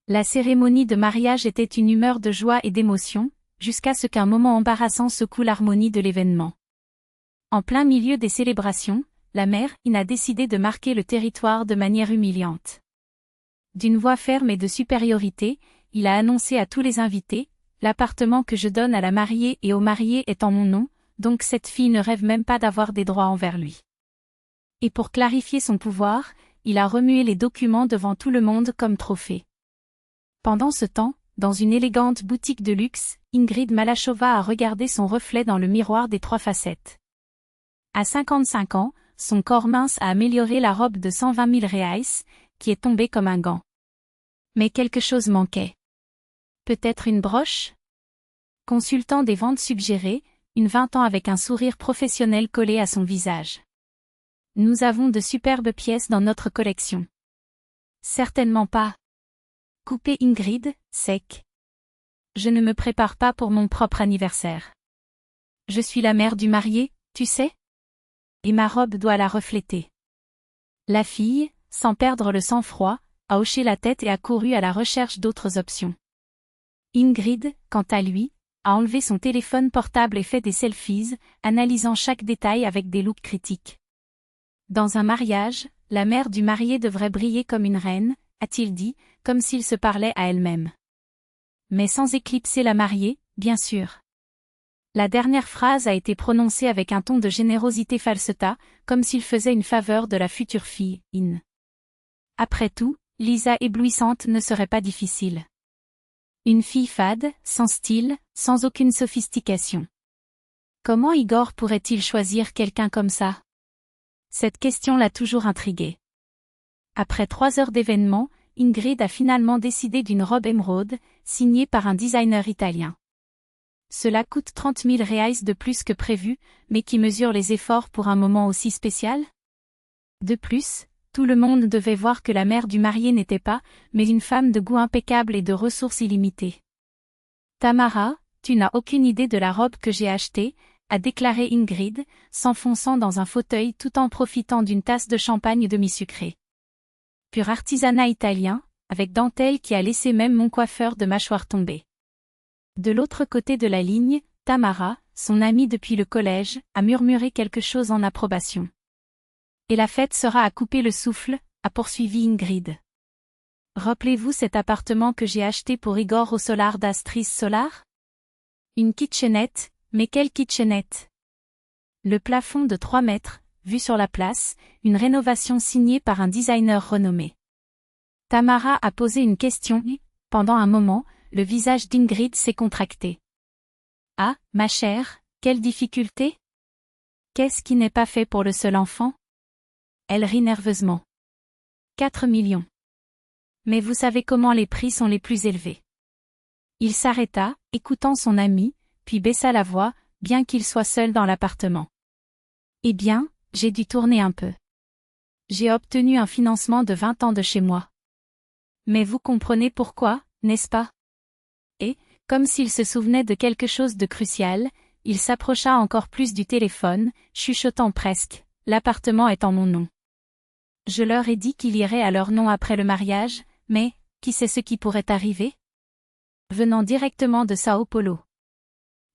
La cérémonie de mariage était une humeur de joie et d'émotion, jusqu'à ce qu'un moment embarrassant secoue l'harmonie de l'événement. En plein milieu des célébrations, la mère a décidé de marquer le territoire de manière humiliante. D'une voix ferme et de supériorité, il a annoncé à tous les invités, « L'appartement que je donne à la mariée et au marié est en mon nom, donc cette fille ne rêve même pas d'avoir des droits envers lui. » Et pour clarifier son pouvoir, il a remué les documents devant tout le monde comme trophée. Pendant ce temps, dans une élégante boutique de luxe, Ingrid Malachova a regardé son reflet dans le miroir des 3 facettes. À 55 ans, son corps mince a amélioré la robe de 120 000 reais, qui est tombée comme un gant. Mais quelque chose manquait. Peut-être une broche? Consultant des ventes suggérées, une 20 ans avec un sourire professionnel collé à son visage. Nous avons de superbes pièces dans notre collection. Certainement pas. Coupé Ingrid, sec. Je ne me prépare pas pour mon propre anniversaire. Je suis la mère du marié, tu sais? Et ma robe doit la refléter. La fille, sans perdre le sang-froid, a hoché la tête et a couru à la recherche d'autres options. Ingrid, quant à lui, a enlevé son téléphone portable et fait des selfies, analysant chaque détail avec des looks critiques. Dans un mariage, la mère du marié devrait briller comme une reine, a-t-il dit, comme s'il se parlait à elle-même. Mais sans éclipser la mariée, bien sûr. La dernière phrase a été prononcée avec un ton de générosité falseta, comme s'il faisait une faveur de la future fille, in. Après tout, Lisa éblouissante ne serait pas difficile. Une fille fade, sans style, sans aucune sophistication. Comment Igor pourrait-il choisir quelqu'un comme ça? Cette question l'a toujours intrigué. Après 3 heures d'événement, Ingrid a finalement décidé d'une robe émeraude, signée par un designer italien. Cela coûte 30 000 reais de plus que prévu, mais qui mesure les efforts pour un moment aussi spécial? De plus, tout le monde devait voir que la mère du marié n'était pas, mais une femme de goût impeccable et de ressources illimitées. Tamara, tu n'as aucune idée de la robe que j'ai achetée, a déclaré Ingrid, s'enfonçant dans un fauteuil tout en profitant d'une tasse de champagne demi-sucrée. Pur artisanat italien, avec dentelle qui a laissé même mon coiffeur de mâchoire tomber. De l'autre côté de la ligne, Tamara, son amie depuis le collège, a murmuré quelque chose en approbation. Et la fête sera à couper le souffle, a poursuivi Ingrid. Rappelez-vous cet appartement que j'ai acheté pour Igor au Solar d'Astris Solar? Une kitchenette, mais quelle kitchenette? Le plafond de 3 mètres, vue sur la place, une rénovation signée par un designer renommé. Tamara a posé une question et, pendant un moment, le visage d'Ingrid s'est contracté. Ah, ma chère, quelle difficulté? Qu'est-ce qui n'est pas fait pour le seul enfant? Elle rit nerveusement. 4 millions. Mais vous savez comment les prix sont les plus élevés. Il s'arrêta, écoutant son ami, puis baissa la voix, bien qu'il soit seul dans l'appartement. Eh bien, j'ai dû tourner un peu. J'ai obtenu un financement de 20 ans de chez moi. Mais vous comprenez pourquoi, n'est-ce pas? Et, comme s'il se souvenait de quelque chose de crucial, il s'approcha encore plus du téléphone, chuchotant presque, « L'appartement est en mon nom. Je leur ai dit qu'il irait à leur nom après le mariage, mais, qui sait ce qui pourrait arriver? » Venant directement de Sao Paulo.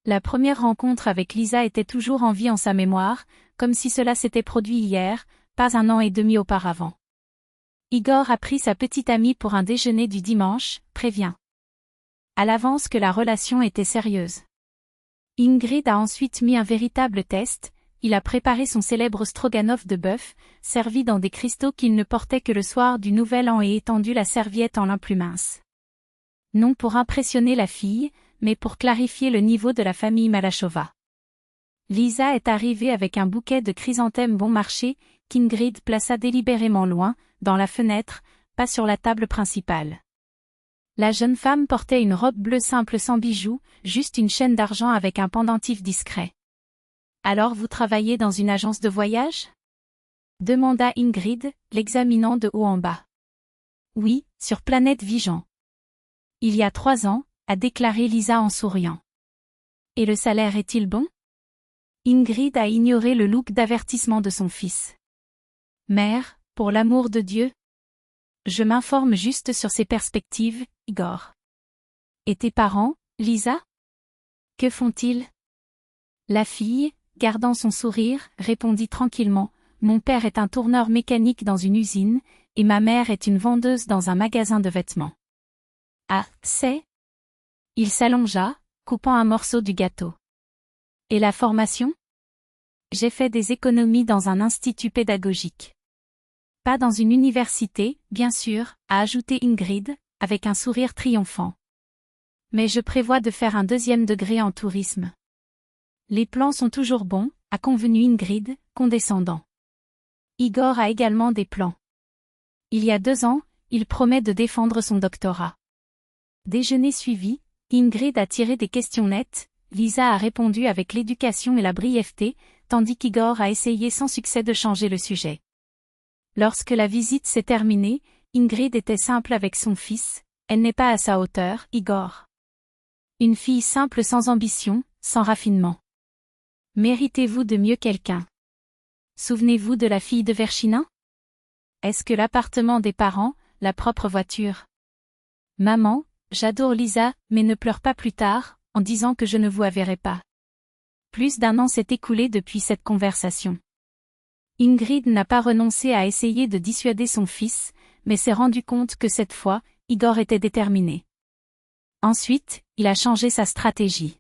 La première rencontre avec Lisa était toujours en vie en sa mémoire, comme si cela s'était produit hier, pas 1 an et demi auparavant. Igor a pris sa petite amie pour un déjeuner du dimanche, prévient à l'avance que la relation était sérieuse. Ingrid a ensuite mis un véritable test, il a préparé son célèbre stroganoff de bœuf, servi dans des cristaux qu'il ne portait que le soir du Nouvel An et étendu la serviette en lin plus mince. Non pour impressionner la fille, mais pour clarifier le niveau de la famille Malachova. Lisa est arrivée avec un bouquet de chrysanthèmes bon marché, qu'Ingrid plaça délibérément loin, dans la fenêtre, pas sur la table principale. La jeune femme portait une robe bleue simple sans bijoux, juste une chaîne d'argent avec un pendentif discret. « Alors vous travaillez dans une agence de voyage ?» demanda Ingrid, l'examinant de haut en bas. « Oui, sur Planète Vigan. »« Il y a 3 ans, » a déclaré Lisa en souriant. « Et le salaire est-il bon ?» Ingrid a ignoré le look d'avertissement de son fils. « Mère, pour l'amour de Dieu !» Je m'informe juste sur ses perspectives, Igor. Et tes parents, Lisa? Que font-ils? La fille, gardant son sourire, répondit tranquillement, mon père est un tourneur mécanique dans une usine, et ma mère est une vendeuse dans un magasin de vêtements. Ah, c'est? Il s'allongea, coupant un morceau du gâteau. Et la formation? J'ai fait des économies dans un institut pédagogique. Pas dans une université, bien sûr, a ajouté Ingrid, avec un sourire triomphant. Mais je prévois de faire un 2e degré en tourisme. Les plans sont toujours bons, a convenu Ingrid, condescendant. Igor a également des plans. Il y a 2 ans, il promet de défendre son doctorat. Déjeuner suivi, Ingrid a tiré des questions nettes, Lisa a répondu avec l'éducation et la brièveté, tandis qu'Igor a essayé sans succès de changer le sujet. Lorsque la visite s'est terminée, Ingrid était simple avec son fils, elle n'est pas à sa hauteur, Igor. Une fille simple sans ambition, sans raffinement. Méritez-vous de mieux quelqu'un? Souvenez-vous de la fille de Verchinin? Est-ce que l'appartement des parents, la propre voiture? Maman, j'adore Lisa, mais ne pleure pas plus tard, en disant que je ne vous verrai pas. Plus d'1 an s'est écoulé depuis cette conversation. Ingrid n'a pas renoncé à essayer de dissuader son fils, mais s'est rendu compte que cette fois, Igor était déterminé. Ensuite, il a changé sa stratégie.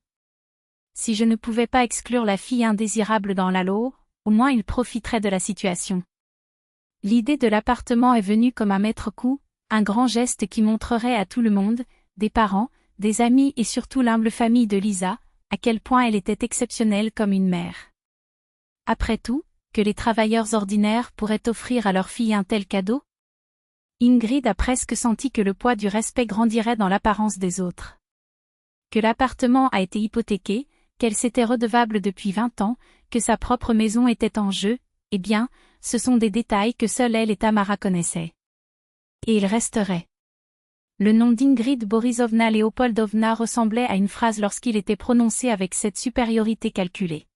Si je ne pouvais pas exclure la fille indésirable dans l'allô, au moins il profiterait de la situation. L'idée de l'appartement est venue comme un maître-coup, un grand geste qui montrerait à tout le monde, des parents, des amis et surtout l'humble famille de Lisa, à quel point elle était exceptionnelle comme une mère. Après tout, que les travailleurs ordinaires pourraient offrir à leur fille un tel cadeau? Ingrid a presque senti que le poids du respect grandirait dans l'apparence des autres. Que l'appartement a été hypothéqué, qu'elle s'était redevable depuis 20 ans, que sa propre maison était en jeu, eh bien, ce sont des détails que seule elle et Tamara connaissaient. Et il resterait. Le nom d'Ingrid Borisovna Léopoldovna ressemblait à une phrase lorsqu'il était prononcé avec cette supériorité calculée.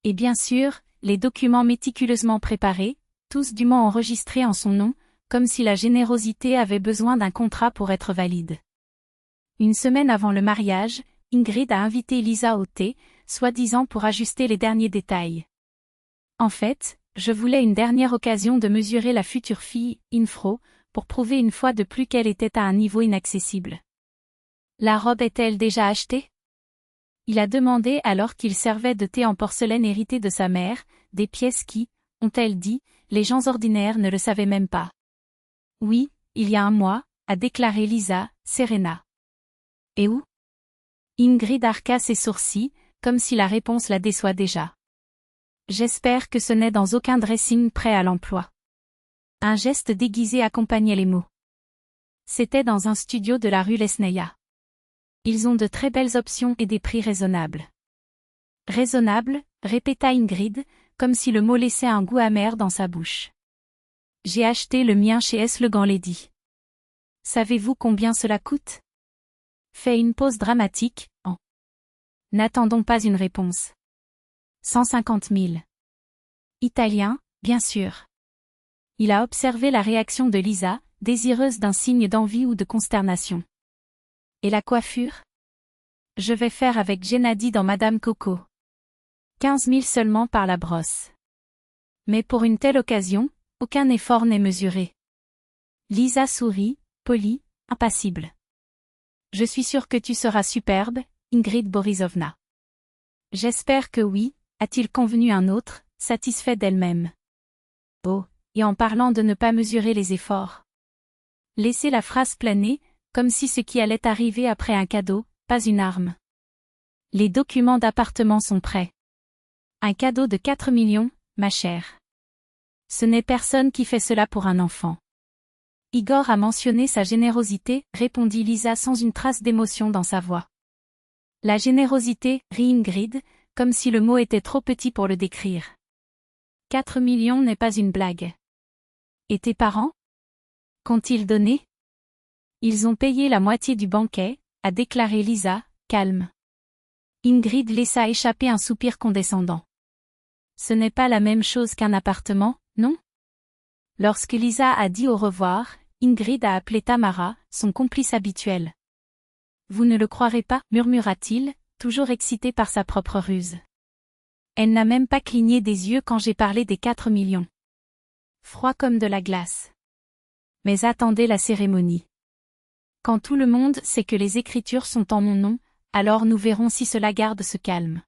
Et bien sûr, les documents méticuleusement préparés, tous dûment enregistrés en son nom, comme si la générosité avait besoin d'un contrat pour être valide. Une semaine avant le mariage, Ingrid a invité Lisa au thé, soi-disant pour ajuster les derniers détails. En fait, je voulais une dernière occasion de mesurer la future fille, Infro, pour prouver une fois de plus qu'elle était à un niveau inaccessible. La robe est-elle déjà achetée? Il a demandé alors qu'il servait de thé en porcelaine hérité de sa mère, des pièces qui, ont-elles dit, les gens ordinaires ne le savaient même pas. Oui, il y a 1 mois, a déclaré Lisa, Serena. Et où? Ingrid arqua ses sourcils, comme si la réponse la déçoit déjà. J'espère que ce n'est dans aucun dressing prêt à l'emploi. Un geste déguisé accompagnait les mots. C'était dans un studio de la rue Lesneia. Ils ont de très belles options et des prix raisonnables. Raisonnable, répéta Ingrid, comme si le mot laissait un goût amer dans sa bouche. J'ai acheté le mien chez S. Le Ganlady. Savez-vous combien cela coûte? Fait une pause dramatique, en. N'attendons pas une réponse. 150 000. Italien, bien sûr. Il a observé la réaction de Lisa, désireuse d'un signe d'envie ou de consternation. Et la coiffure? Je vais faire avec Gennady dans Madame Coco. 15 000 seulement par la brosse. Mais pour une telle occasion, aucun effort n'est mesuré. Lisa sourit, polie, impassible. Je suis sûre que tu seras superbe, Ingrid Borisovna. J'espère que oui, a-t-il convenu un autre, satisfait d'elle-même. Oh, et en parlant de ne pas mesurer les efforts. Laissez la phrase planer, comme si ce qui allait arriver après un cadeau, pas une arme. Les documents d'appartement sont prêts. Un cadeau de 4 millions, ma chère. Ce n'est personne qui fait cela pour un enfant. Igor a mentionné sa générosité, répondit Lisa sans une trace d'émotion dans sa voix. La générosité, rit Ingrid, comme si le mot était trop petit pour le décrire. 4 millions n'est pas une blague. Et tes parents? Qu'ont-ils donné? Ils ont payé la moitié du banquet, a déclaré Lisa, calme. Ingrid laissa échapper un soupir condescendant. Ce n'est pas la même chose qu'un appartement, non? Lorsque Lisa a dit au revoir, Ingrid a appelé Tamara, son complice habituel. Vous ne le croirez pas, murmura-t-il, toujours excité par sa propre ruse. Elle n'a même pas cligné des yeux quand j'ai parlé des 4 millions. Froid comme de la glace. Mais attendez la cérémonie. Quand tout le monde sait que les écritures sont en mon nom, alors nous verrons si cela garde ce calme.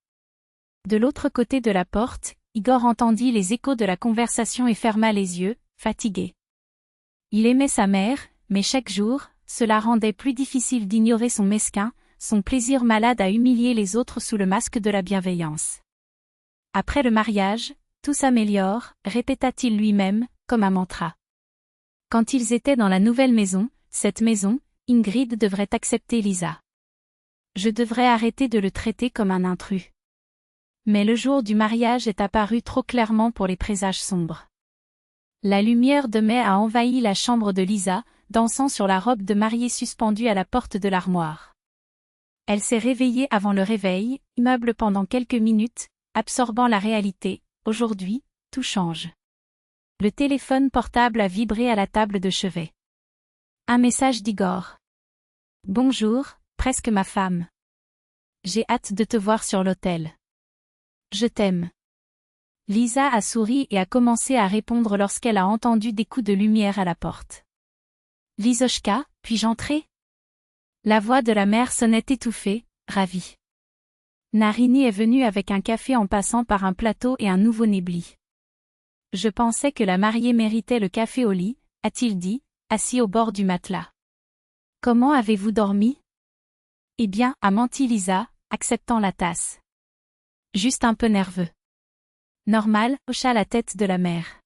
De l'autre côté de la porte, Igor entendit les échos de la conversation et ferma les yeux, fatigué. Il aimait sa mère, mais chaque jour, cela rendait plus difficile d'ignorer son mesquin, son plaisir malade à humilier les autres sous le masque de la bienveillance. Après le mariage, tout s'améliore, répéta-t-il lui-même, comme un mantra. Quand ils étaient dans la nouvelle maison, cette maison, Ingrid devrait accepter Lisa. Je devrais arrêter de le traiter comme un intrus. Mais le jour du mariage est apparu trop clairement pour les présages sombres. La lumière de mai a envahi la chambre de Lisa, dansant sur la robe de mariée suspendue à la porte de l'armoire. Elle s'est réveillée avant le réveil, immeuble pendant quelques minutes, absorbant la réalité. Aujourd'hui, tout change. Le téléphone portable a vibré à la table de chevet. Un message d'Igor. Bonjour, presque ma femme. J'ai hâte de te voir sur l'hôtel. Je t'aime. Lisa a souri et a commencé à répondre lorsqu'elle a entendu des coups de lumière à la porte. Lisochka, puis-je entrer? La voix de la mère sonnait étouffée, ravie. Narini est venue avec un café en passant par un plateau et un nouveau nébli. Je pensais que la mariée méritait le café au lit, a-t-il dit, assis au bord du matelas. Comment avez-vous dormi? Eh bien, a menti Lisa, acceptant la tasse. Juste un peu nerveux. Normal, hocha la tête de la mère.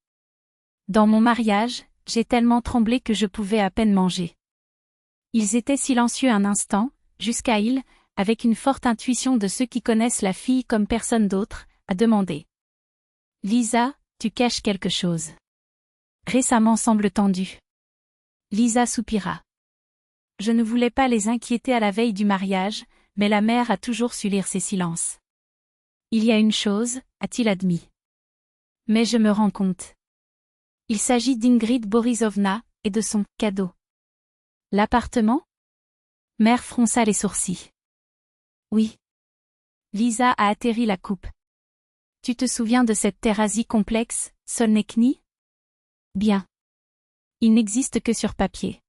Dans mon mariage, j'ai tellement tremblé que je pouvais à peine manger. Ils étaient silencieux un instant, jusqu'à il, avec une forte intuition de ceux qui connaissent la fille comme personne d'autre, a demandé. Lisa, tu caches quelque chose. Récemment semble tendu. Lisa soupira. Je ne voulais pas les inquiéter à la veille du mariage, mais la mère a toujours su lire ses silences. Il y a une chose, a-t-il admis. Mais je me rends compte. Il s'agit d'Ingrid Borisovna, et de son « cadeau ». L'appartement? Mère fronça les sourcils. Oui. Lisa a atterri la coupe. Tu te souviens de cette terrasie complexe, Solnekny? Bien. Il n'existe que sur papier.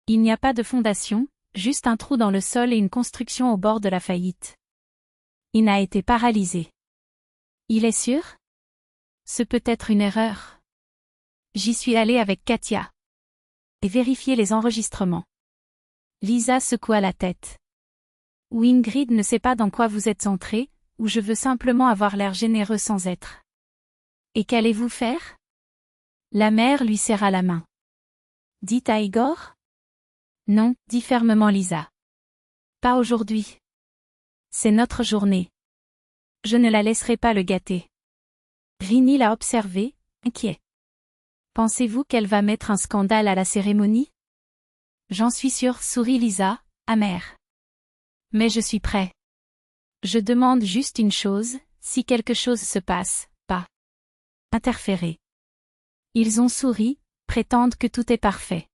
Il n'y a pas de fondation, juste un trou dans le sol et une construction au bord de la faillite. Il a été paralysé. Il est sûr? Ce peut être une erreur. J'y suis allée avec Katia. Et vérifier les enregistrements. Lisa secoua la tête. Ou Ingrid ne sait pas dans quoi vous êtes entré, ou je veux simplement avoir l'air généreux sans être. Et qu'allez-vous faire? La mère lui serra la main. Dites à Igor? Non, dit fermement Lisa. Pas aujourd'hui. C'est notre journée. Je ne la laisserai pas le gâter. Rini l'a observé, inquiet. Pensez-vous qu'elle va mettre un scandale à la cérémonie? J'en suis sûre, sourit Lisa, amère. Mais je suis prêt. Je demande juste une chose, si quelque chose se passe, pas interférer. Ils ont souri, prétendent que tout est parfait.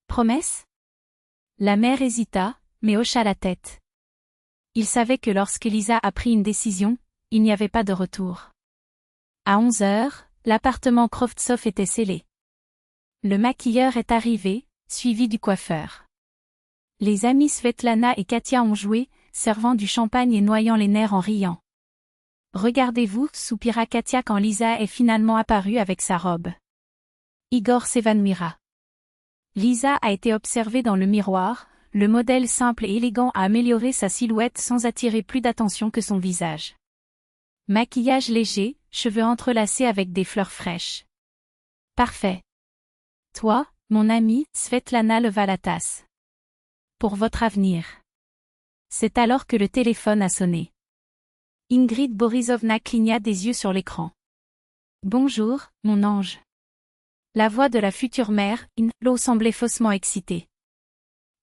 Promesse? La mère hésita, mais hocha la tête. Il savait que lorsque Lisa a pris une décision, il n'y avait pas de retour. À 11 heures, l'appartement Krovtsov était scellé. Le maquilleur est arrivé, suivi du coiffeur. Les amis Svetlana et Katia ont joué, servant du champagne et noyant les nerfs en riant. Regardez-vous, soupira Katia quand Lisa est finalement apparue avec sa robe. Igor s'évanouira. Lisa a été observée dans le miroir, le modèle simple et élégant a amélioré sa silhouette sans attirer plus d'attention que son visage. Maquillage léger, cheveux entrelacés avec des fleurs fraîches. Parfait. Toi, mon ami, Svetlana leva la tasse. Pour votre avenir. C'est alors que le téléphone a sonné. Ingrid Borisovna cligna des yeux sur l'écran. Bonjour, mon ange. La voix de la future mère, Inlo, semblait faussement excitée.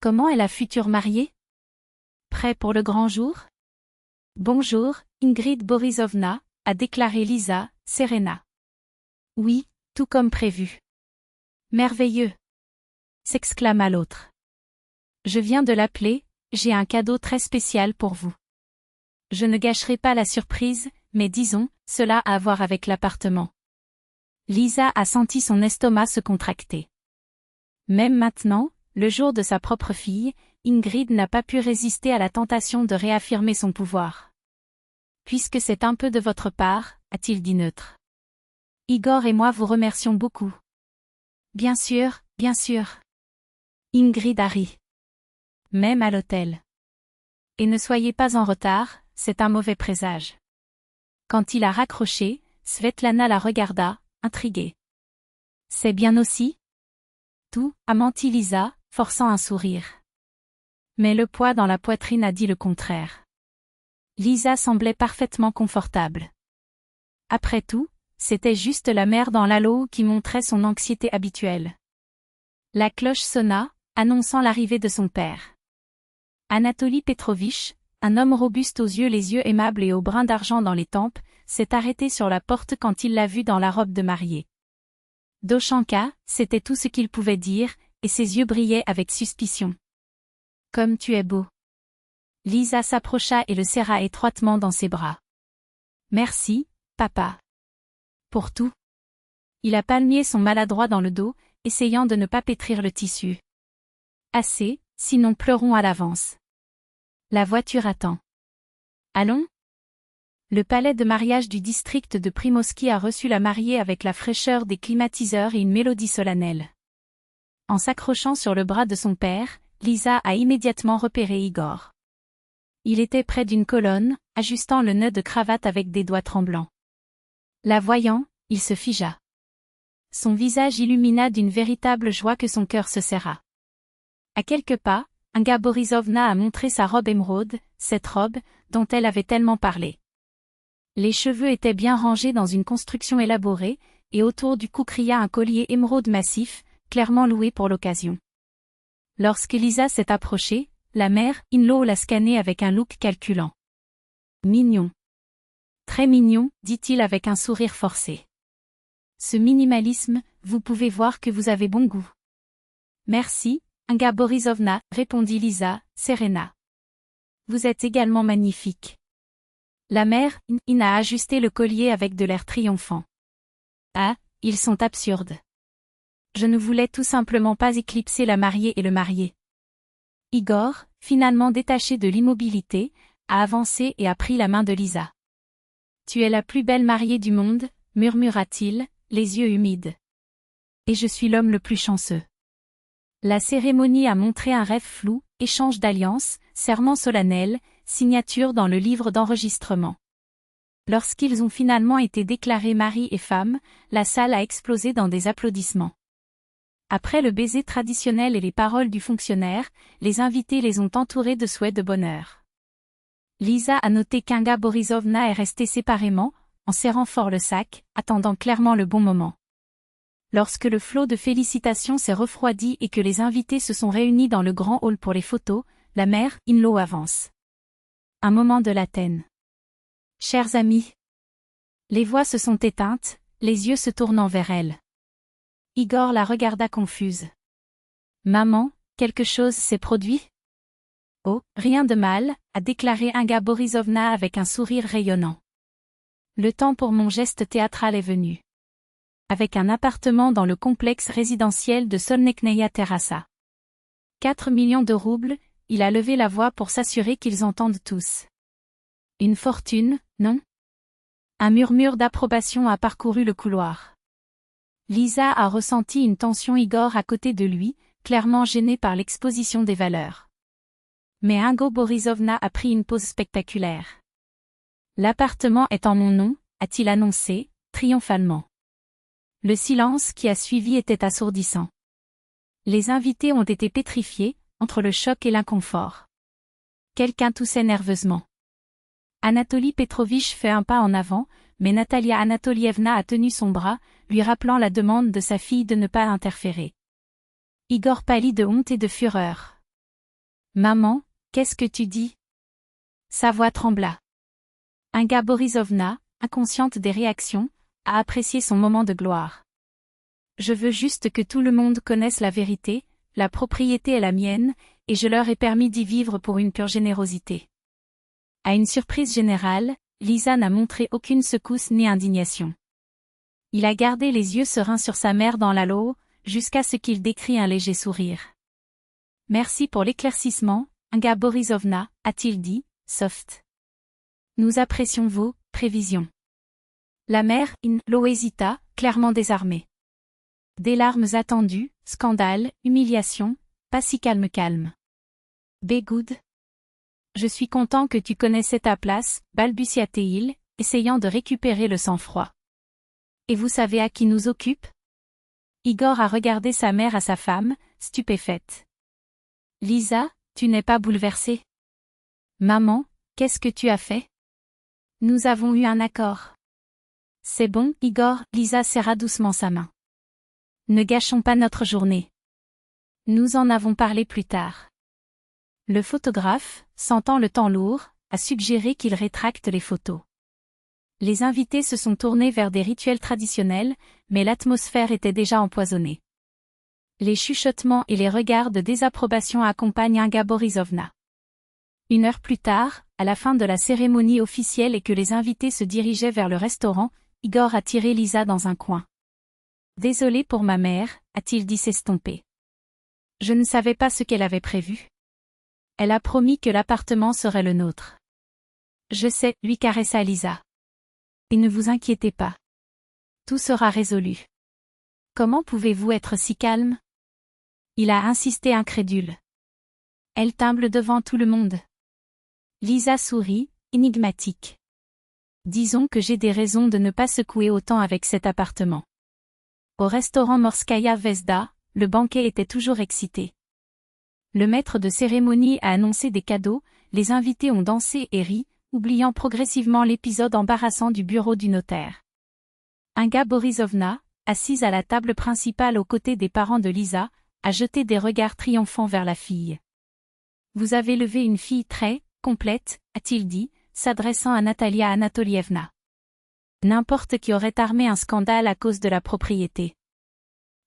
Comment est la future mariée? Prêt pour le grand jour? Bonjour, Ingrid Borisovna, a déclaré Lisa, Serena. Oui, tout comme prévu. Merveilleux. s'exclama l'autre. Je viens de l'appeler, j'ai un cadeau très spécial pour vous. Je ne gâcherai pas la surprise, mais disons, cela a à voir avec l'appartement. Lisa a senti son estomac se contracter. Même maintenant, le jour de sa propre fille, Ingrid n'a pas pu résister à la tentation de réaffirmer son pouvoir. Puisque c'est un peu de votre part, a-t-il dit neutre. Igor et moi vous remercions beaucoup. Bien sûr, bien sûr. Ingrid a ri. Même à l'hôtel. Et ne soyez pas en retard, c'est un mauvais présage. Quand il a raccroché, Svetlana la regarda, intriguée. C'est bien aussi? Tout, a menti Lisa, forçant un sourire. Mais le poids dans la poitrine a dit le contraire. Lisa semblait parfaitement confortable. Après tout, c'était juste la mère dans l'halo qui montrait son anxiété habituelle. La cloche sonna, annonçant l'arrivée de son père. Anatoly Petrovitch, un homme robuste les yeux aimables et au brin d'argent dans les tempes, s'est arrêté sur la porte quand il l'a vu dans la robe de mariée. Doshanka, c'était tout ce qu'il pouvait dire, et ses yeux brillaient avec suspicion. Comme tu es beau. Lisa s'approcha et le serra étroitement dans ses bras. Merci, papa. Pour tout. Il a palmié son maladroit dans le dos, essayant de ne pas pétrir le tissu. Assez, sinon pleurons à l'avance. La voiture attend. Allons? Le palais de mariage du district de Primoski a reçu la mariée avec la fraîcheur des climatiseurs et une mélodie solennelle. En s'accrochant sur le bras de son père, Lisa a immédiatement repéré Igor. Il était près d'une colonne, ajustant le nœud de cravate avec des doigts tremblants. La voyant, il se figea. Son visage illumina d'une véritable joie que son cœur se serra. À quelques pas, Inga Borisovna a montré sa robe émeraude, cette robe, dont elle avait tellement parlé. Les cheveux étaient bien rangés dans une construction élaborée, et autour du cou cria un collier émeraude massif, clairement loué pour l'occasion. Lorsque Lisa s'est approchée, la mère, in-law l'a scanné avec un look calculant. Mignon. Très mignon, dit-il avec un sourire forcé. Ce minimalisme, vous pouvez voir que vous avez bon goût. Merci, Inga Borisovna, répondit Lisa, Serena. Vous êtes également magnifique. La mère, in a ajusté le collier avec de l'air triomphant. Ah, ils sont absurdes. Je ne voulais tout simplement pas éclipser la mariée et le marié. Igor, finalement détaché de l'immobilité, a avancé et a pris la main de Lisa. Tu es la plus belle mariée du monde, murmura-t-il, les yeux humides. Et je suis l'homme le plus chanceux. La cérémonie a montré un rêve flou, échange d'alliances, serment solennel, signature dans le livre d'enregistrement. Lorsqu'ils ont finalement été déclarés mari et femme, la salle a explosé dans des applaudissements. Après le baiser traditionnel et les paroles du fonctionnaire, les invités les ont entourés de souhaits de bonheur. Lisa a noté qu'Inga Borisovna est restée séparément, en serrant fort le sac, attendant clairement le bon moment. Lorsque le flot de félicitations s'est refroidi et que les invités se sont réunis dans le grand hall pour les photos, la mère, in-law avance. Un moment de l'Athènes. Chers amis. Les voix se sont éteintes, les yeux se tournant vers elle. Igor la regarda confuse. Maman, quelque chose s'est produit? Oh, rien de mal, a déclaré Inga Borisovna avec un sourire rayonnant. Le temps pour mon geste théâtral est venu. Avec un appartement dans le complexe résidentiel de Solnekneia Terrassa. 4 millions de roubles, il a levé la voix pour s'assurer qu'ils entendent tous. Une fortune, non? Un murmure d'approbation a parcouru le couloir. Lisa a ressenti une tension. Igor à côté de lui, clairement gêné par l'exposition des valeurs. Mais Inga Borisovna a pris une pause spectaculaire. L'appartement est en mon nom, a-t-il annoncé, triomphalement. Le silence qui a suivi était assourdissant. Les invités ont été pétrifiés, entre le choc et l'inconfort. Quelqu'un toussait nerveusement. Anatoly Petrovitch fait un pas en avant, mais Natalia Anatolievna a tenu son bras, lui rappelant la demande de sa fille de ne pas interférer. Igor pâlit de honte et de fureur. « Maman, qu'est-ce que tu dis ?» Sa voix trembla. Inga Borisovna, inconsciente des réactions, a apprécié son moment de gloire. « Je veux juste que tout le monde connaisse la vérité, la propriété est la mienne, et je leur ai permis d'y vivre pour une pure générosité. À une surprise générale, Lisa n'a montré aucune secousse ni indignation. Il a gardé les yeux sereins sur sa mère dans l'halo, jusqu'à ce qu'il décrit un léger sourire. Merci pour l'éclaircissement, Inga Borisovna, a-t-il dit, soft. Nous apprécions vos prévisions. La mère, l'eau hésita, clairement désarmée. Des larmes attendues, scandale, humiliation, pas si calme. Be good. Je suis content que tu connaissais ta place, balbutia-t-il, essayant de récupérer le sang-froid. Et vous savez à qui nous occupe? Igor a regardé sa mère à sa femme, stupéfaite. Lisa, tu n'es pas bouleversée? Maman, qu'est-ce que tu as fait? Nous avons eu un accord. C'est bon, Igor, Lisa serra doucement sa main. Ne gâchons pas notre journée. Nous en avons parlé plus tard. Le photographe, sentant le temps lourd, a suggéré qu'il rétracte les photos. Les invités se sont tournés vers des rituels traditionnels, mais l'atmosphère était déjà empoisonnée. Les chuchotements et les regards de désapprobation accompagnent Inga Borisovna. 1 heure plus tard, à la fin de la cérémonie officielle et que les invités se dirigeaient vers le restaurant, Igor a tiré Lisa dans un coin. Désolé pour ma mère, a-t-il dit s'estomper. Je ne savais pas ce qu'elle avait prévu. Elle a promis que l'appartement serait le nôtre. Je sais, lui caressa Lisa. Et ne vous inquiétez pas. Tout sera résolu. Comment pouvez-vous être si calme? Il a insisté incrédule. Elle tremble devant tout le monde. Lisa sourit, énigmatique. Disons que j'ai des raisons de ne pas secouer autant avec cet appartement. Au restaurant Morskaya Vesda, le banquet était toujours excité. Le maître de cérémonie a annoncé des cadeaux, les invités ont dansé et ri, oubliant progressivement l'épisode embarrassant du bureau du notaire. Inga Borisovna, assise à la table principale aux côtés des parents de Lisa, a jeté des regards triomphants vers la fille. Vous avez levé une fille très complète, a-t-il dit, s'adressant à Natalia Anatolievna. N'importe qui aurait armé un scandale à cause de la propriété.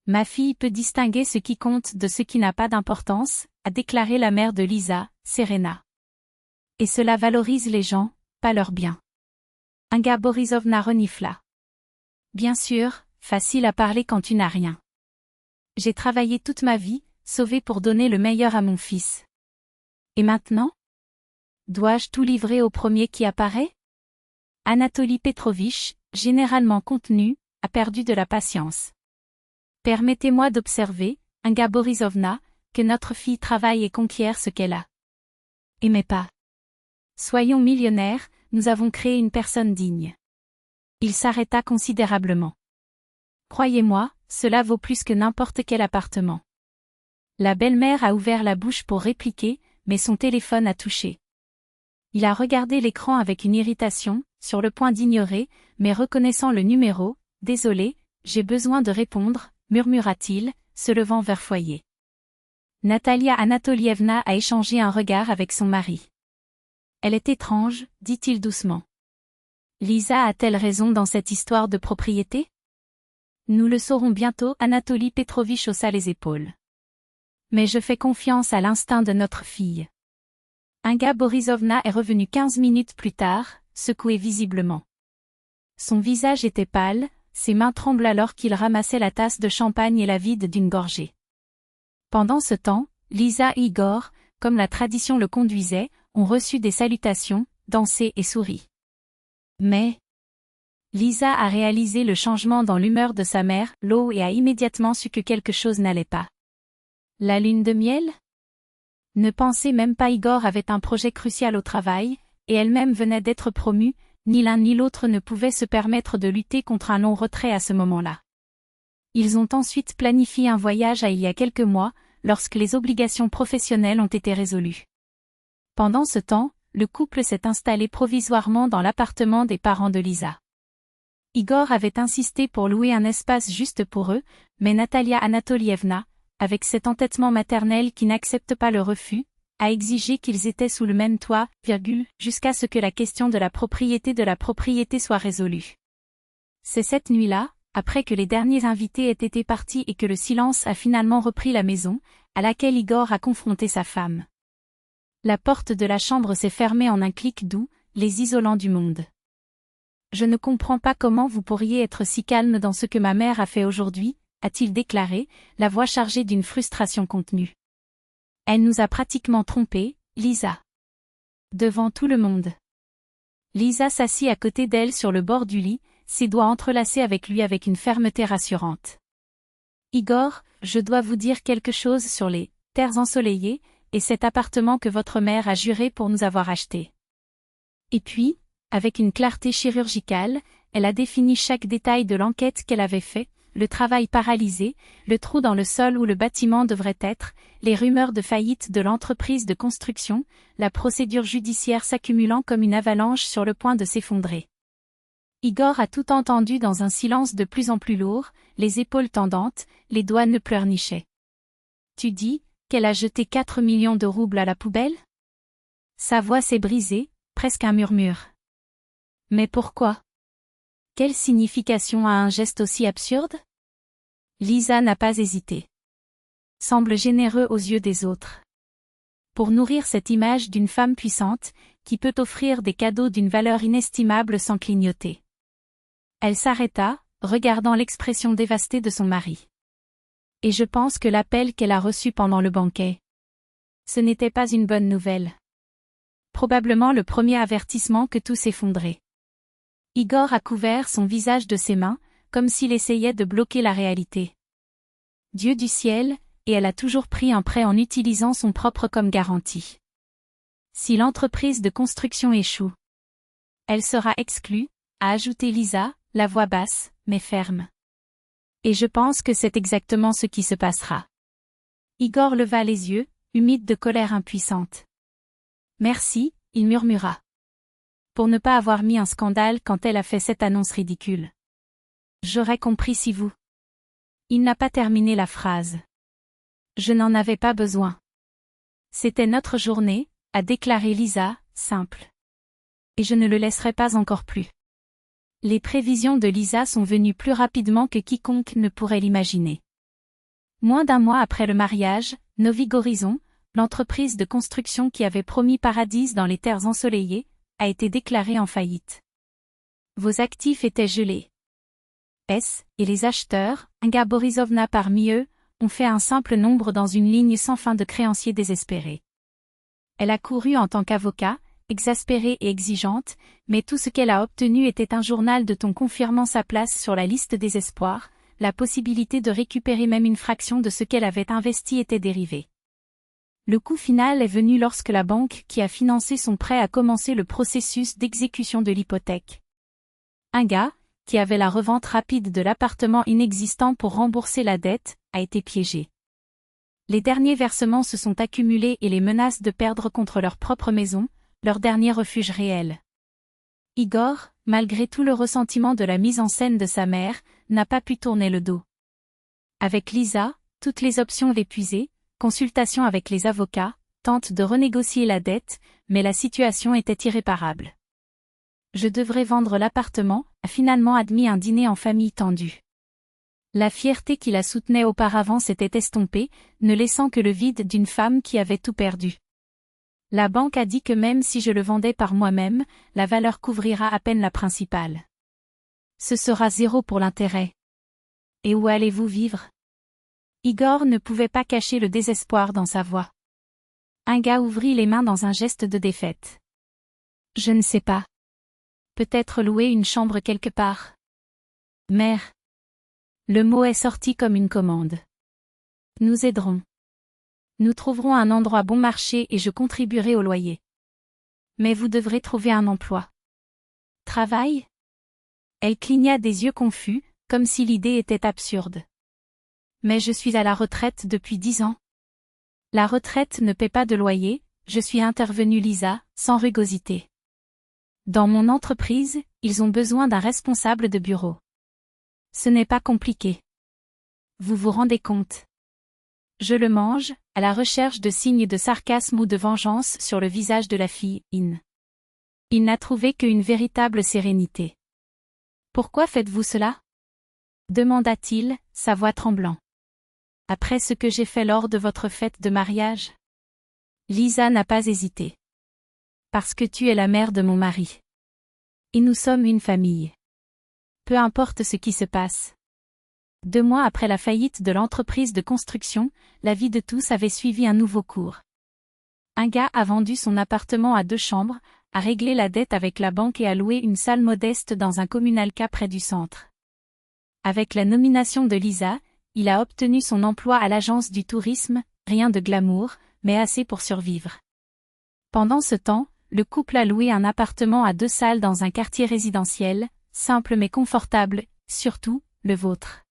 Ma fille peut distinguer ce qui compte de ce qui n'a pas d'importance, a déclaré la mère de Lisa, Serena. Et cela valorise les gens, pas leurs biens. Inga Borisovna renifla. Bien sûr, facile à parler quand tu n'as rien. J'ai travaillé toute ma vie, sauvée pour donner le meilleur à mon fils. Et maintenant? Dois-je tout livrer au premier qui apparaît? Anatoly Petrovitch, généralement contenu, a perdu de la patience. Permettez-moi d'observer, Inga Borisovna, que notre fille travaille et conquiert ce qu'elle a. Aimez pas. Soyons millionnaires, nous avons créé une personne digne. Il s'arrêta considérablement. Croyez-moi, cela vaut plus que n'importe quel appartement. La belle-mère a ouvert la bouche pour répliquer, mais son téléphone a touché. Il a regardé l'écran avec une irritation, sur le point d'ignorer, mais reconnaissant le numéro, « Désolé, j'ai besoin de répondre », murmura-t-il, se levant vers foyer. Natalia Anatolievna a échangé un regard avec son mari. Elle est étrange, dit-il doucement. Lisa a-t-elle raison dans cette histoire de propriété? Nous le saurons bientôt, Anatoly Petrovitch haussa les épaules. Mais je fais confiance à l'instinct de notre fille. Inga Borisovna est revenue 15 minutes plus tard, secouée visiblement. Son visage était pâle, ses mains tremblent alors qu'il ramassait la tasse de champagne et la vide d'une gorgée. Pendant ce temps, Lisa et Igor, comme la tradition le conduisait, ont reçu des salutations, dansé et souri. Mais Lisa a réalisé le changement dans l'humeur de sa mère, Lo, et a immédiatement su que quelque chose n'allait pas. La lune de miel? Ne pensez même pas. Igor avait un projet crucial au travail, et elle-même venait d'être promue, ni l'un ni l'autre ne pouvait se permettre de lutter contre un long retrait à ce moment-là. Ils ont ensuite planifié un voyage il y a quelques mois, lorsque les obligations professionnelles ont été résolues. Pendant ce temps, le couple s'est installé provisoirement dans l'appartement des parents de Lisa. Igor avait insisté pour louer un espace juste pour eux, mais Natalia Anatolievna, avec cet entêtement maternel qui n'accepte pas le refus, a exigé qu'ils étaient sous le même toit, jusqu'à ce que la question de la propriété soit résolue. C'est cette nuit-là, après que les derniers invités aient été partis et que le silence a finalement repris la maison, à laquelle Igor a confronté sa femme. La porte de la chambre s'est fermée en un clic doux, les isolant du monde. Je ne comprends pas comment vous pourriez être si calme dans ce que ma mère a fait aujourd'hui, a-t-il déclaré, la voix chargée d'une frustration contenue. Elle nous a pratiquement trompés, Lisa. Devant tout le monde. Lisa s'assit à côté d'elle sur le bord du lit, ses doigts entrelacés avec lui avec une fermeté rassurante. Igor, je dois vous dire quelque chose sur les terres ensoleillées et cet appartement que votre mère a juré pour nous avoir acheté. Et puis, avec une clarté chirurgicale, elle a défini chaque détail de l'enquête qu'elle avait fait, le travail paralysé, le trou dans le sol où le bâtiment devrait être, les rumeurs de faillite de l'entreprise de construction, la procédure judiciaire s'accumulant comme une avalanche sur le point de s'effondrer. Igor a tout entendu dans un silence de plus en plus lourd, les épaules tendantes, les doigts ne pleurnichaient. Tu dis qu'elle a jeté 4 millions de roubles à la poubelle? Sa voix s'est brisée, presque un murmure. Mais pourquoi? Quelle signification a un geste aussi absurde? Lisa n'a pas hésité. Semble généreux aux yeux des autres. Pour nourrir cette image d'une femme puissante, qui peut offrir des cadeaux d'une valeur inestimable sans clignoter. Elle s'arrêta, regardant l'expression dévastée de son mari. Et je pense que l'appel qu'elle a reçu pendant le banquet. Ce n'était pas une bonne nouvelle. Probablement le premier avertissement que tout s'effondrait. Igor a couvert son visage de ses mains, comme s'il essayait de bloquer la réalité. Dieu du ciel, et elle a toujours pris un prêt en utilisant son propre comme garantie. Si l'entreprise de construction échoue, elle sera exclue, a ajouté Lisa, la voix basse, mais ferme. Et je pense que c'est exactement ce qui se passera. Igor leva les yeux, humide de colère impuissante. Merci, il murmura. Pour ne pas avoir mis un scandale quand elle a fait cette annonce ridicule. J'aurais compris si vous. Il n'a pas terminé la phrase. Je n'en avais pas besoin. C'était notre journée, a déclaré Lisa, simple. Et je ne le laisserai pas encore plus. Les prévisions de Lisa sont venues plus rapidement que quiconque ne pourrait l'imaginer. Moins d'un mois après le mariage, Novigorizon, l'entreprise de construction qui avait promis paradis dans les terres ensoleillées, a été déclarée en faillite. Vos actifs étaient gelés. Et les acheteurs, Inga Borisovna parmi eux, ont fait un simple nombre dans une ligne sans fin de créanciers désespérés. Elle a couru en tant qu'avocat, exaspérée et exigeante, mais tout ce qu'elle a obtenu était un journal de ton confirmant sa place sur la liste des espoirs, la possibilité de récupérer même une fraction de ce qu'elle avait investi était dérivée. Le coup final est venu lorsque la banque qui a financé son prêt a commencé le processus d'exécution de l'hypothèque. Inga, qui avait la revente rapide de l'appartement inexistant pour rembourser la dette, a été piégé. Les derniers versements se sont accumulés et les menaces de perdre contre leur propre maison, leur dernier refuge réel. Igor, malgré tout le ressentiment de la mise en scène de sa mère, n'a pas pu tourner le dos. Avec Lisa, toutes les options épuisées, consultation avec les avocats, tente de renégocier la dette, mais la situation était irréparable. Je devrais vendre l'appartement, a finalement admis un dîner en famille tendu. La fierté qui la soutenait auparavant s'était estompée, ne laissant que le vide d'une femme qui avait tout perdu. La banque a dit que même si je le vendais par moi-même, la valeur couvrira à peine la principale. Ce sera 0 pour l'intérêt. Et où allez-vous vivre? Igor ne pouvait pas cacher le désespoir dans sa voix. Inga ouvrit les mains dans un geste de défaite. Je ne sais pas. Peut-être louer une chambre quelque part. Mère. Le mot est sorti comme une commande. Nous aiderons. Nous trouverons un endroit bon marché et je contribuerai au loyer. Mais vous devrez trouver un emploi. Travail? Elle cligna des yeux confus, comme si l'idée était absurde. Mais je suis à la retraite depuis 10 ans. La retraite ne paie pas de loyer, je suis intervenue Lisa, sans rugosité. Dans mon entreprise, ils ont besoin d'un responsable de bureau. Ce n'est pas compliqué. Vous vous rendez compte? Je le mange, à la recherche de signes de sarcasme ou de vengeance sur le visage de la fille, In. Il n'a trouvé qu'une véritable sérénité. Pourquoi faites-vous cela? Demanda-t-il, sa voix tremblant. Après ce que j'ai fait lors de votre fête de mariage? Lisa n'a pas hésité. Parce que tu es la mère de mon mari. Et nous sommes une famille. Peu importe ce qui se passe. 2 mois après la faillite de l'entreprise de construction, la vie de tous avait suivi un nouveau cours. Un gars a vendu son appartement à 2 chambres, a réglé la dette avec la banque et a loué une salle modeste dans un communal-cas près du centre. Avec la nomination de Lisa, il a obtenu son emploi à l'agence du tourisme, rien de glamour, mais assez pour survivre. Pendant ce temps, le couple a loué un appartement à 2 salles dans un quartier résidentiel, simple mais confortable, surtout, le vôtre.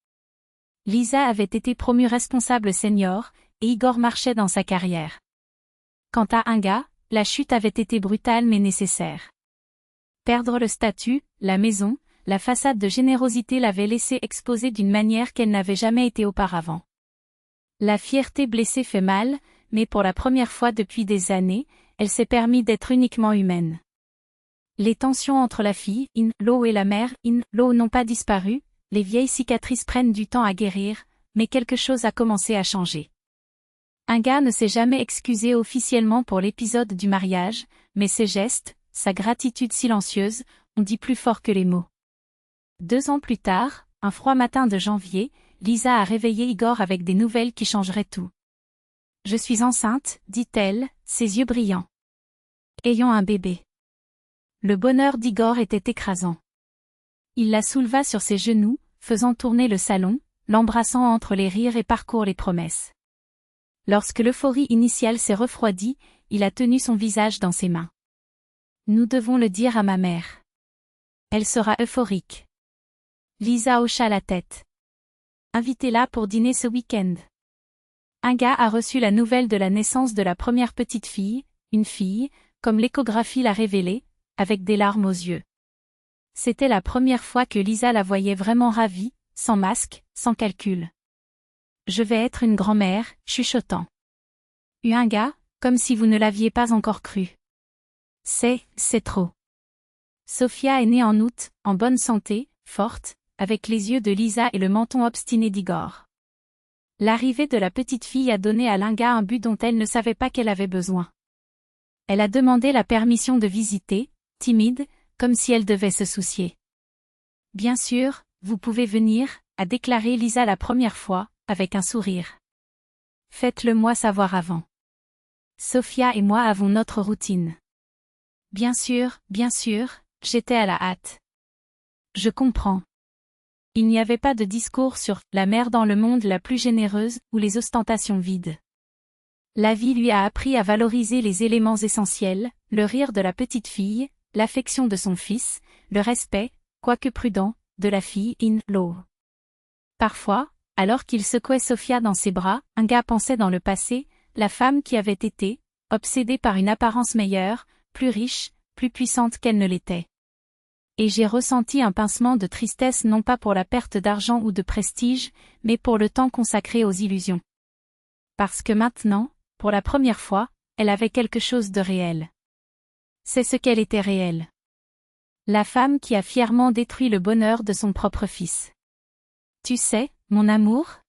Lisa avait été promue responsable senior, et Igor marchait dans sa carrière. Quant à Inga, la chute avait été brutale mais nécessaire. Perdre le statut, la maison, la façade de générosité l'avait laissée exposée d'une manière qu'elle n'avait jamais été auparavant. La fierté blessée fait mal, mais pour la première fois depuis des années, elle s'est permis d'être uniquement humaine. Les tensions entre la fille, in-law et la mère, in-law n'ont pas disparu, les vieilles cicatrices prennent du temps à guérir, mais quelque chose a commencé à changer. Inga ne s'est jamais excusé officiellement pour l'épisode du mariage, mais ses gestes, sa gratitude silencieuse, ont dit plus fort que les mots. 2 ans plus tard, un froid matin de janvier, Lisa a réveillé Igor avec des nouvelles qui changeraient tout. « Je suis enceinte », dit-elle, ses yeux brillants. « Ayons un bébé. » Le bonheur d'Igor était écrasant. Il la souleva sur ses genoux, faisant tourner le salon, l'embrassant entre les rires et parcourt les promesses. Lorsque l'euphorie initiale s'est refroidie, il a tenu son visage dans ses mains. « Nous devons le dire à ma mère. Elle sera euphorique. » Lisa hocha la tête. « Invitez-la pour dîner ce week-end. » Inga a reçu la nouvelle de la naissance de la première petite fille, une fille, comme l'échographie l'a révélé, avec des larmes aux yeux. C'était la première fois que Lisa la voyait vraiment ravie, sans masque, sans calcul. « Je vais être une grand-mère », chuchotant. Inga, comme si vous ne l'aviez pas encore cru. C'est trop. Sophia est née en août, en bonne santé, forte, avec les yeux de Lisa et le menton obstiné d'Igor. L'arrivée de la petite fille a donné à Inga un but dont elle ne savait pas qu'elle avait besoin. Elle a demandé la permission de visiter, timide, comme si elle devait se soucier. « Bien sûr, vous pouvez venir », a déclaré Lisa la première fois, avec un sourire. « Faites-le moi savoir avant. Sophia et moi avons notre routine. » Bien sûr, j'étais à la hâte. Je comprends. Il n'y avait pas de discours sur « la mère dans le monde la plus généreuse » ou les ostentations vides. La vie lui a appris à valoriser les éléments essentiels, le rire de la petite fille, l'affection de son fils, le respect, quoique prudent, de la fille in-law. Parfois, alors qu'il secouait Sophia dans ses bras, Inga pensait dans le passé, la femme qui avait été, obsédée par une apparence meilleure, plus riche, plus puissante qu'elle ne l'était. Et j'ai ressenti un pincement de tristesse non pas pour la perte d'argent ou de prestige, mais pour le temps consacré aux illusions. Parce que maintenant, pour la première fois, elle avait quelque chose de réel. C'est ce qu'elle était réelle. La femme qui a fièrement détruit le bonheur de son propre fils. Tu sais, mon amour?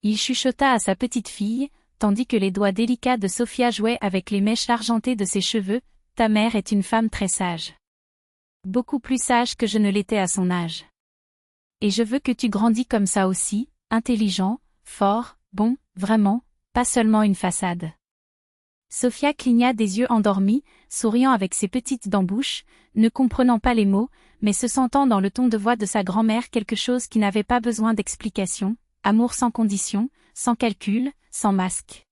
Il chuchota à sa petite fille, tandis que les doigts délicats de Sophia jouaient avec les mèches argentées de ses cheveux, ta mère est une femme très sage. Beaucoup plus sage que je ne l'étais à son âge. Et je veux que tu grandis comme ça aussi, intelligent, fort, bon, vraiment, pas seulement une façade. Sophia cligna des yeux endormis, souriant avec ses petites dents bouches, ne comprenant pas les mots, mais se sentant dans le ton de voix de sa grand-mère quelque chose qui n'avait pas besoin d'explication, amour sans condition, sans calcul, sans masque.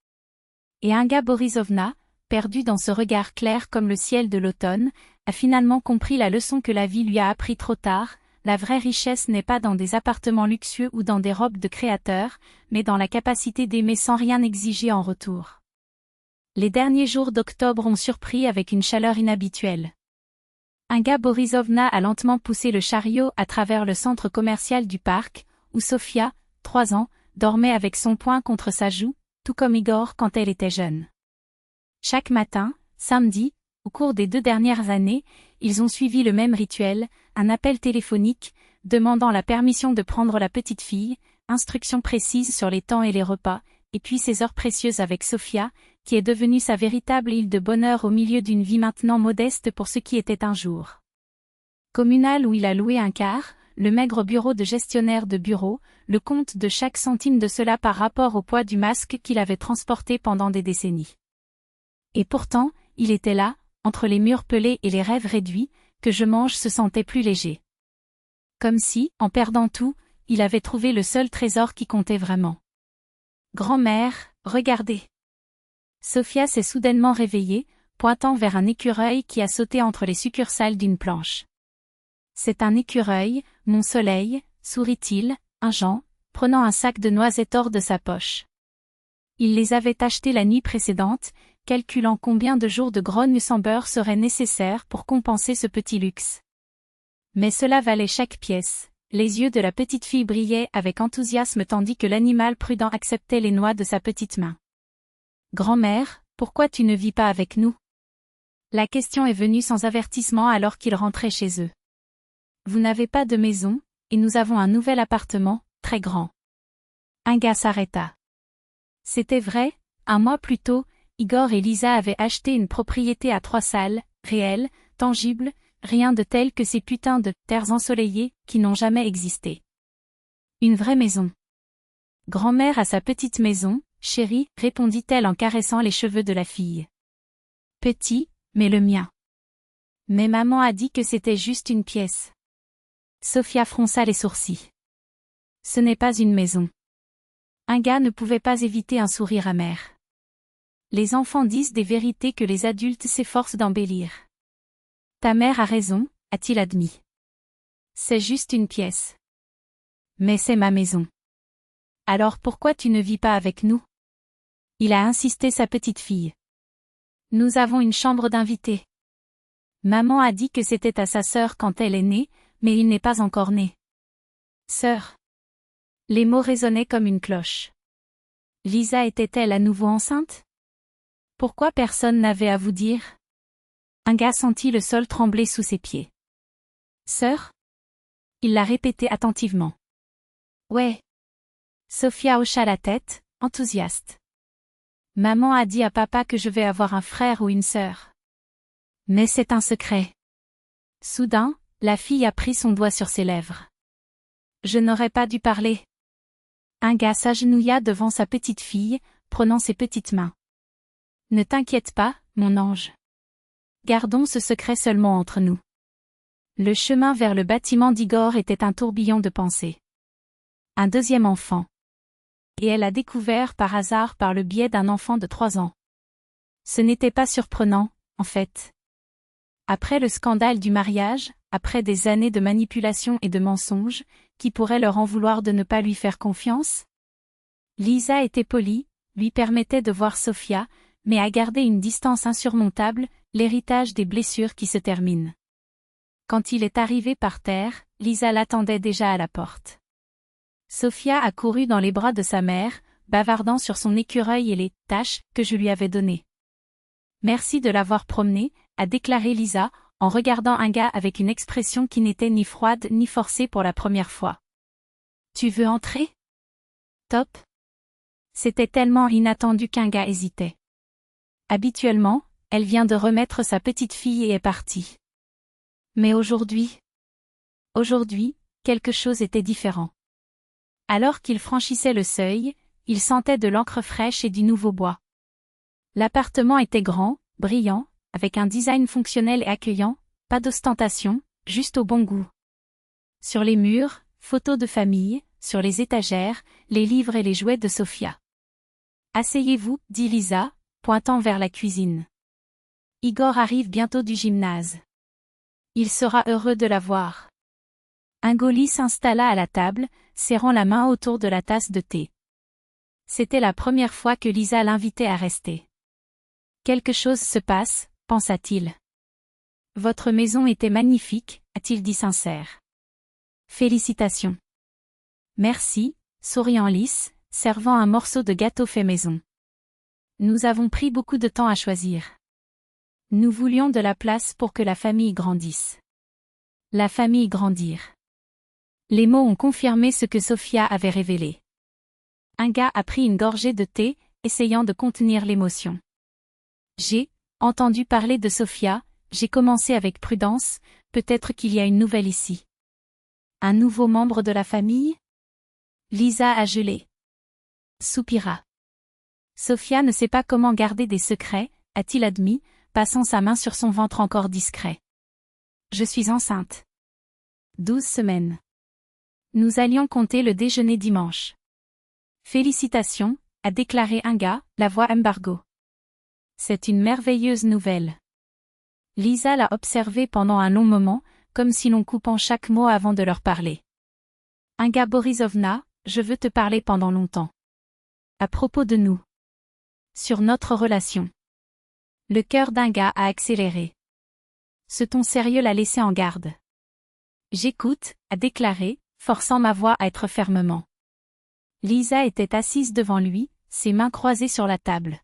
Et Inga Borisovna, perdue dans ce regard clair comme le ciel de l'automne, a finalement compris la leçon que la vie lui a appris trop tard, la vraie richesse n'est pas dans des appartements luxueux ou dans des robes de créateurs, mais dans la capacité d'aimer sans rien exiger en retour. Les derniers jours d'octobre ont surpris avec une chaleur inhabituelle. Inga Borisovna a lentement poussé le chariot à travers le centre commercial du parc, où Sophia, 3 ans, dormait avec son poing contre sa joue, tout comme Igor quand elle était jeune. Chaque matin, samedi, au cours des 2 dernières années, ils ont suivi le même rituel, un appel téléphonique, demandant la permission de prendre la petite fille, instructions précises sur les temps et les repas, et puis ces heures précieuses avec Sophia, qui est devenue sa véritable île de bonheur au milieu d'une vie maintenant modeste pour ce qui était un jour communal où il a loué un quart, le maigre bureau de gestionnaire de bureau, le compte de chaque centime de cela par rapport au poids du masque qu'il avait transporté pendant des décennies. Et pourtant, il était là, entre les murs pelés et les rêves réduits, que je mange se sentait plus léger. Comme si, en perdant tout, il avait trouvé le seul trésor qui comptait vraiment. Grand-mère, regardez. Sophia s'est soudainement réveillée, pointant vers un écureuil qui a sauté entre les succursales d'une planche. C'est un écureuil, mon soleil, sourit-il, un Jean, prenant un sac de noisettes hors de sa poche. Il les avait achetés la nuit précédente, calculant combien de jours de grogne sans beurre seraient nécessaires pour compenser ce petit luxe. Mais cela valait chaque pièce. Les yeux de la petite fille brillaient avec enthousiasme tandis que l'animal prudent acceptait les noix de sa petite main. « Grand-mère, pourquoi tu ne vis pas avec nous ?» La question est venue sans avertissement alors qu'ils rentraient chez eux. « Vous n'avez pas de maison, et nous avons un nouvel appartement, très grand. » Un gars s'arrêta. C'était vrai, un mois plus tôt, Igor et Lisa avaient acheté une propriété à 3 salles, réelle, tangible, rien de tel que ces putains de terres ensoleillées qui n'ont jamais existé. Une vraie maison. Grand-mère a sa petite maison, chérie, répondit-elle en caressant les cheveux de la fille. Petit, mais le mien. Mais maman a dit que c'était juste une pièce. Sophia fronça les sourcils. Ce n'est pas une maison. Un gars ne pouvait pas éviter un sourire amer. Les enfants disent des vérités que les adultes s'efforcent d'embellir. Ta mère a raison, a-t-il admis. C'est juste une pièce. Mais c'est ma maison. Alors pourquoi tu ne vis pas avec nous? Il a insisté sa petite fille. Nous avons une chambre d'invités. Maman a dit que c'était à sa sœur quand elle est née, mais il n'est pas encore né. Sœur. Les mots résonnaient comme une cloche. Lisa était-elle à nouveau enceinte? Pourquoi personne n'avait à vous dire? Un gars sentit le sol trembler sous ses pieds. Sœur? Il l'a répété attentivement. Ouais. Sophia hocha la tête, enthousiaste. Maman a dit à papa que je vais avoir un frère ou une sœur. Mais c'est un secret. Soudain, la fille a pris son doigt sur ses lèvres. Je n'aurais pas dû parler. Un gars s'agenouilla devant sa petite fille, prenant ses petites mains. Ne t'inquiète pas, mon ange. Gardons ce secret seulement entre nous. Le chemin vers le bâtiment d'Igor était un tourbillon de pensées. Un deuxième enfant. Et elle a découvert par hasard par le biais d'un enfant de 3 ans. Ce n'était pas surprenant, en fait. Après le scandale du mariage, après des années de manipulation et de mensonges, qui pourrait leur en vouloir de ne pas lui faire confiance? Lisa était polie, lui permettait de voir Sophia, mais a gardé une distance insurmontable, l'héritage des blessures qui se terminent. Quand il est arrivé par terre, Lisa l'attendait déjà à la porte. Sophia a couru dans les bras de sa mère, bavardant sur son écureuil et les « tâches » que je lui avais données. « Merci de l'avoir promené », a déclaré Lisa, en regardant un gars avec une expression qui n'était ni froide ni forcée pour la première fois. « Tu veux entrer? » Top. C'était tellement inattendu qu'un gars hésitait. Habituellement, elle vient de remettre sa petite fille et est partie. Mais aujourd'hui, quelque chose était différent. Alors qu'il franchissait le seuil, il sentait de l'encre fraîche et du nouveau bois. L'appartement était grand, brillant, avec un design fonctionnel et accueillant, pas d'ostentation, juste au bon goût. Sur les murs, photos de famille, sur les étagères, les livres et les jouets de Sophia. « Asseyez-vous, dit Lisa, pointant vers la cuisine. Igor arrive bientôt du gymnase. Il sera heureux de la voir. » Un Goli s'installa à la table, serrant la main autour de la tasse de thé. C'était la première fois que Lisa l'invitait à rester. Quelque chose se passe, pensa-t-il. Votre maison était magnifique, a-t-il dit sincère. Félicitations. Merci, souriant lisse, servant un morceau de gâteau fait maison. Nous avons pris beaucoup de temps à choisir. Nous voulions de la place pour que la famille grandisse. La famille grandir. Les mots ont confirmé ce que Sophia avait révélé. Inga a pris une gorgée de thé, essayant de contenir l'émotion. J'ai entendu parler de Sophia, j'ai commencé avec prudence, peut-être qu'il y a une nouvelle ici. Un nouveau membre de la famille? Lisa a gelé. Soupira. Sophia ne sait pas comment garder des secrets, a-t-il admis, passant sa main sur son ventre encore discret. Je suis enceinte. 12 semaines. Nous allions compter le déjeuner dimanche. Félicitations, a déclaré Inga, la voix embargo. C'est une merveilleuse nouvelle. Lisa l'a observé pendant un long moment, comme si l'on coupant chaque mot avant de leur parler. Inga Borisovna, je veux te parler pendant longtemps. À propos de nous. Sur notre relation. Le cœur d'Inga a accéléré. Ce ton sérieux l'a laissé en garde. J'écoute, a déclaré, forçant ma voix à être fermement. Lisa était assise devant lui, ses mains croisées sur la table.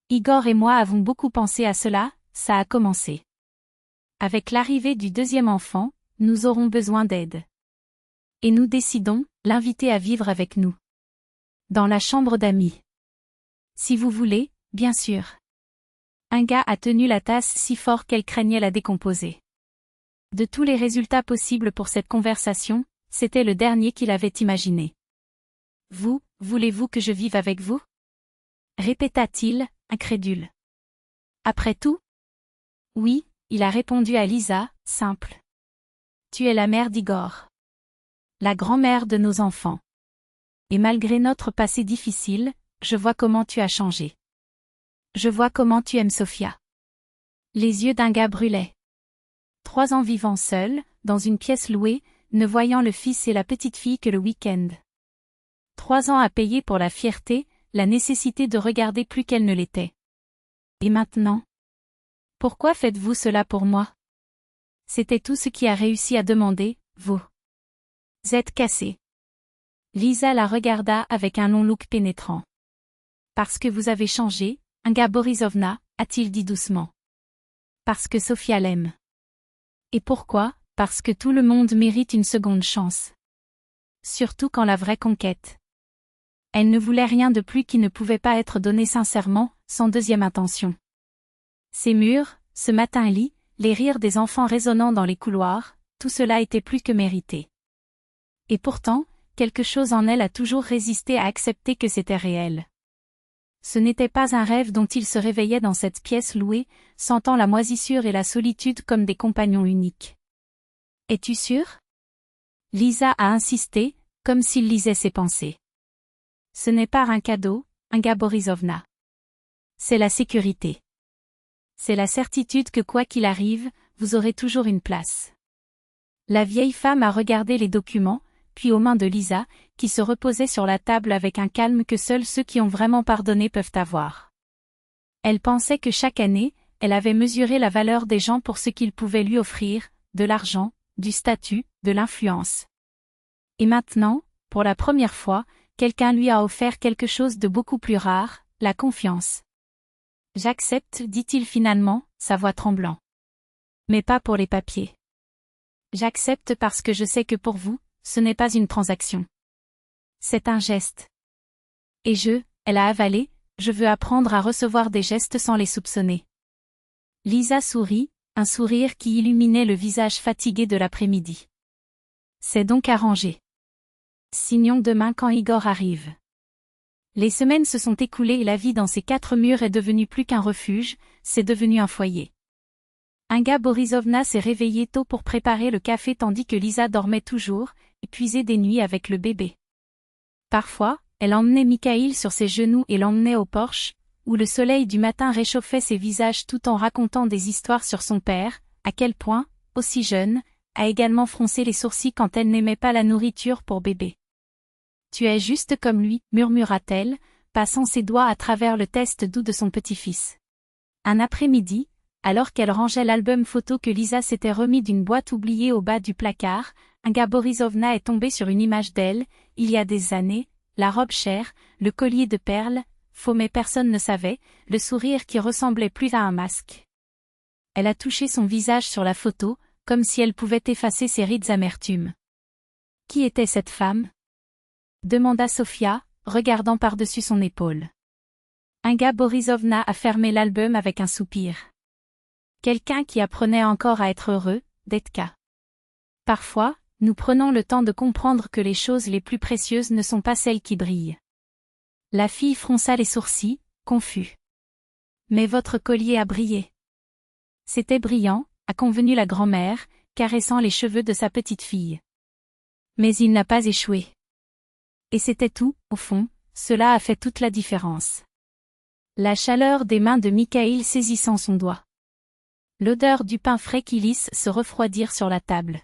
Igor et moi avons beaucoup pensé à cela, ça a commencé. Avec l'arrivée du deuxième enfant, nous aurons besoin d'aide. Et nous décidons, l'inviter à vivre avec nous. Dans la chambre d'amis. Si vous voulez, bien sûr. Inga a tenu la tasse si fort qu'elle craignait la décomposer. De tous les résultats possibles pour cette conversation, c'était le dernier qu'il avait imaginé. Vous, voulez-vous que je vive avec vous? Répéta-t-il, incrédule. Après tout? Oui, il a répondu à Lisa, simple. Tu es la mère d'Igor. La grand-mère de nos enfants. Et malgré notre passé difficile, je vois comment tu as changé. Je vois comment tu aimes Sophia. Les yeux d'Inga brûlaient. 3 ans vivant seul, dans une pièce louée, ne voyant le fils et la petite fille que le week-end. 3 ans à payer pour la fierté, la nécessité de regarder plus qu'elle ne l'était. Et maintenant? Pourquoi faites-vous cela pour moi? C'était tout ce qui a réussi à demander, vous. Êtes cassé. Lisa la regarda avec un long look pénétrant. Parce que vous avez changé, Inga Borisovna, a-t-il dit doucement. Parce que Sophia l'aime. Et pourquoi? Parce que tout le monde mérite une seconde chance. Surtout quand la vraie conquête. Elle ne voulait rien de plus qui ne pouvait pas être donné sincèrement, sans deuxième intention. Ces murs, ce matin-lit, les rires des enfants résonnant dans les couloirs, tout cela était plus que mérité. Et pourtant, quelque chose en elle a toujours résisté à accepter que c'était réel. Ce n'était pas un rêve dont il se réveillait dans cette pièce louée, sentant la moisissure et la solitude comme des compagnons uniques. Es-tu sûr? Lisa a insisté, comme s'il lisait ses pensées. Ce n'est pas un cadeau, Inga Borisovna. C'est la sécurité. C'est la certitude que quoi qu'il arrive, vous aurez toujours une place. La vieille femme a regardé les documents, puis aux mains de Lisa, qui se reposait sur la table avec un calme que seuls ceux qui ont vraiment pardonné peuvent avoir. Elle pensait que chaque année, elle avait mesuré la valeur des gens pour ce qu'ils pouvaient lui offrir, de l'argent, du statut, de l'influence. Et maintenant, pour la première fois, quelqu'un lui a offert quelque chose de beaucoup plus rare, la confiance. J'accepte, dit-il finalement, sa voix tremblant. Mais pas pour les papiers. J'accepte parce que je sais que pour vous, ce n'est pas une transaction. C'est un geste. Et elle a avalé, je veux apprendre à recevoir des gestes sans les soupçonner. Lisa sourit, un sourire qui illuminait le visage fatigué de l'après-midi. C'est donc arrangé. Signons demain quand Igor arrive. Les semaines se sont écoulées et la vie dans ces 4 murs est devenue plus qu'un refuge, c'est devenu un foyer. Inga Borisovna s'est réveillée tôt pour préparer le café tandis que Lisa dormait toujours, épuisée des nuits avec le bébé. Parfois, elle emmenait Mikhaïl sur ses genoux et l'emmenait au porche, où le soleil du matin réchauffait ses visages tout en racontant des histoires sur son père, à quel point, aussi jeune, a également froncé les sourcils quand elle n'aimait pas la nourriture pour bébé. Tu es juste comme lui, murmura-t-elle, passant ses doigts à travers le test doux de son petit-fils. Un après-midi, alors qu'elle rangeait l'album photo que Lisa s'était remis d'une boîte oubliée au bas du placard, Inga Borisovna est tombée sur une image d'elle, il y a des années, la robe chère, le collier de perles, faux mais personne ne savait, le sourire qui ressemblait plus à un masque. Elle a touché son visage sur la photo, comme si elle pouvait effacer ses rides amertumes. Qui était cette femme? Demanda Sophia, regardant par-dessus son épaule. Inga Borisovna a fermé l'album avec un soupir. Quelqu'un qui apprenait encore à être heureux, Detka. Parfois, nous prenons le temps de comprendre que les choses les plus précieuses ne sont pas celles qui brillent. La fille fronça les sourcils, confus. Mais votre collier a brillé. C'était brillant, a convenu la grand-mère, caressant les cheveux de sa petite fille. Mais il n'a pas échoué. Et c'était tout, au fond, cela a fait toute la différence. La chaleur des mains de Mikhaïl saisissant son doigt. L'odeur du pain frais qui lisse se refroidir sur la table.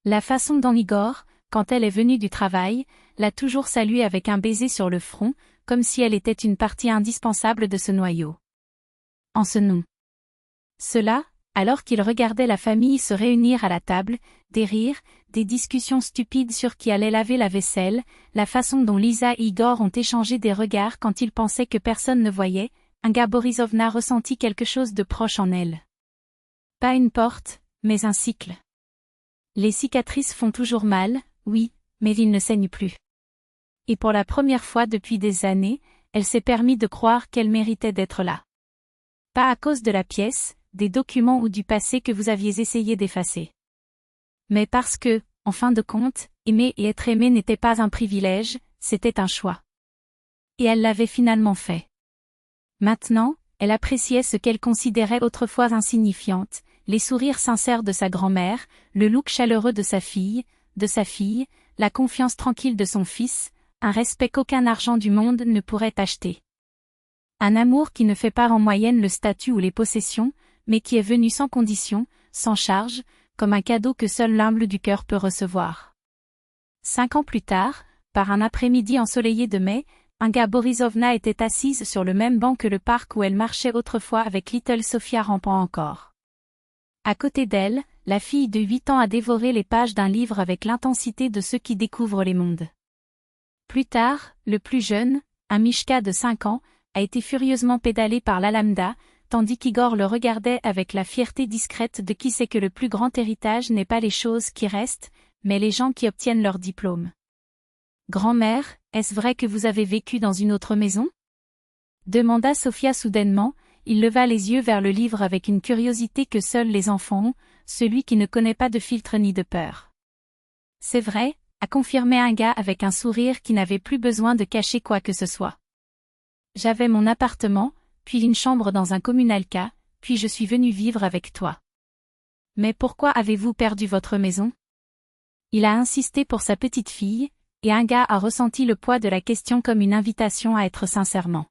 La façon dont Igor, quand elle est venue du travail, l'a toujours saluée avec un baiser sur le front, comme si elle était une partie indispensable de ce noyau. En ce nom. Cela, alors qu'il regardait la famille se réunir à la table, des rires, des discussions stupides sur qui allait laver la vaisselle, la façon dont Lisa et Igor ont échangé des regards quand ils pensaient que personne ne voyait, Inga Borisovna ressentit quelque chose de proche en elle. Pas une porte, mais un cycle. Les cicatrices font toujours mal, oui, mais ils ne saignent plus. Et pour la première fois depuis des années, elle s'est permis de croire qu'elle méritait d'être là. Pas à cause de la pièce, des documents ou du passé que vous aviez essayé d'effacer. Mais parce que, en fin de compte, aimer et être aimé n'était pas un privilège, c'était un choix. Et elle l'avait finalement fait. Maintenant, elle appréciait ce qu'elle considérait autrefois insignifiante, les sourires sincères de sa grand-mère, le look chaleureux de sa fille, la confiance tranquille de son fils, un respect qu'aucun argent du monde ne pourrait acheter. Un amour qui ne fait pas en moyenne le statut ou les possessions, mais qui est venu sans condition, sans charge, comme un cadeau que seul l'humble du cœur peut recevoir. 5 ans plus tard, par un après-midi ensoleillé de mai, Inga Borisovna était assise sur le même banc que le parc où elle marchait autrefois avec Little Sofia rampant encore. À côté d'elle, la fille de 8 ans a dévoré les pages d'un livre avec l'intensité de ceux qui découvrent les mondes. Plus tard, le plus jeune, un Mishka de 5 ans, a été furieusement pédalé par l'Alamda, tandis qu'Igor le regardait avec la fierté discrète de qui sait que le plus grand héritage n'est pas les choses qui restent, mais les gens qui obtiennent leur diplôme. Grand-mère, est-ce vrai que vous avez vécu dans une autre maison? Demanda Sofia soudainement, il leva les yeux vers le livre avec une curiosité que seuls les enfants ont, celui qui ne connaît pas de filtre ni de peur. C'est vrai, a confirmé Inga avec un sourire qui n'avait plus besoin de cacher quoi que ce soit. J'avais mon appartement, puis une chambre dans un communalka, puis je suis venue vivre avec toi. Mais pourquoi avez-vous perdu votre maison? Il a insisté pour sa petite fille, et Inga a ressenti le poids de la question comme une invitation à être sincèrement.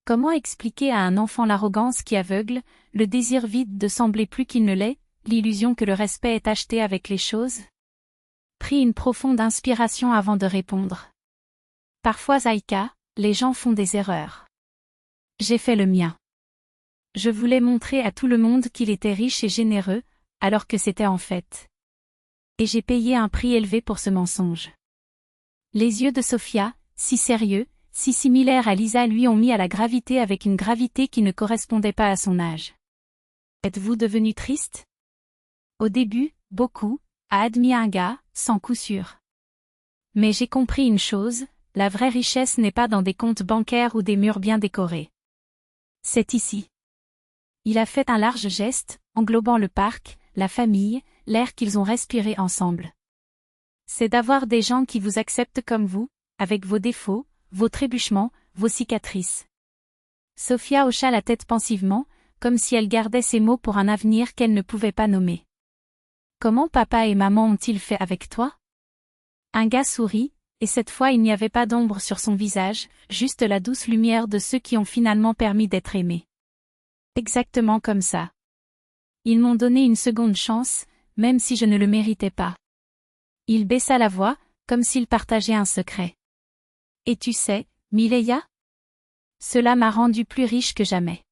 Comment expliquer à un enfant l'arrogance qui aveugle, le désir vide de sembler plus qu'il ne l'est, l'illusion que le respect est acheté avec les choses? Pris une profonde inspiration avant de répondre. Parfois Zaïka, les gens font des erreurs. J'ai fait le mien. Je voulais montrer à tout le monde qu'il était riche et généreux, alors que c'était en fait. Et j'ai payé un prix élevé pour ce mensonge. Les yeux de Sofia, si sérieux, si similaires à Lisa lui ont mis à la gravité avec une gravité qui ne correspondait pas à son âge. Êtes-vous devenu triste? Au début, beaucoup, a admis Inga, sans coup sûr. Mais j'ai compris une chose, la vraie richesse n'est pas dans des comptes bancaires ou des murs bien décorés. C'est ici. Il a fait un large geste, englobant le parc, la famille, l'air qu'ils ont respiré ensemble. C'est d'avoir des gens qui vous acceptent comme vous, avec vos défauts, vos trébuchements, vos cicatrices. Sofia hocha la tête pensivement, comme si elle gardait ces mots pour un avenir qu'elle ne pouvait pas nommer. Comment papa et maman ont-ils fait avec toi? Inga sourit, et cette fois il n'y avait pas d'ombre sur son visage, juste la douce lumière de ceux qui ont finalement permis d'être aimés. Exactement comme ça. Ils m'ont donné une seconde chance, même si je ne le méritais pas. Il baissa la voix, comme s'il partageait un secret. Et tu sais, Mileya? Cela m'a rendu plus riche que jamais.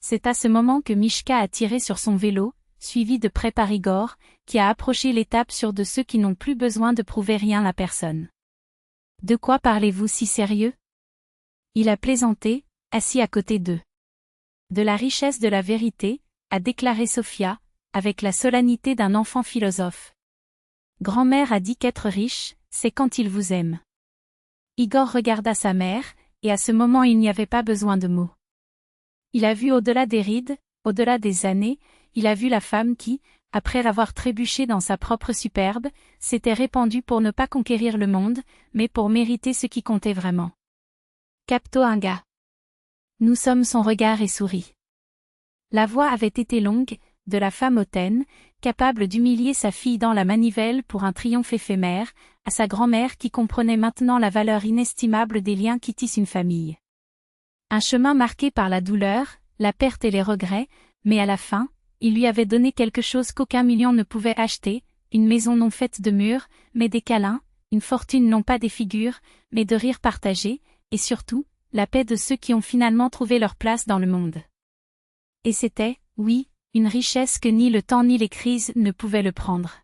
C'est à ce moment que Mishka a tiré sur son vélo, suivi de près par Igor, qui a approché l'étape sur de ceux qui n'ont plus besoin de prouver rien à personne. De quoi parlez-vous si sérieux? Il a plaisanté, assis à côté d'eux. De la richesse de la vérité, a déclaré Sofia, avec la solennité d'un enfant philosophe. Grand-mère a dit qu'être riche, c'est quand il vous aime. Igor regarda sa mère, et à ce moment il n'y avait pas besoin de mots. Il a vu au-delà des rides, au-delà des années, il a vu la femme qui, après avoir trébuché dans sa propre superbe, s'était répandue pour ne pas conquérir le monde, mais pour mériter ce qui comptait vraiment. Capto un gars. Nous sommes son regard et sourit. La voix avait été longue, de la femme hautaine, capable d'humilier sa fille dans la manivelle pour un triomphe éphémère, à sa grand-mère qui comprenait maintenant la valeur inestimable des liens qui tissent une famille. Un chemin marqué par la douleur, la perte et les regrets, mais à la fin, il lui avait donné quelque chose qu'aucun million ne pouvait acheter, une maison non faite de murs, mais des câlins, une fortune non pas des figures, mais de rires partagés, et surtout, la paix de ceux qui ont finalement trouvé leur place dans le monde. Et c'était, oui, une richesse que ni le temps ni les crises ne pouvaient le prendre.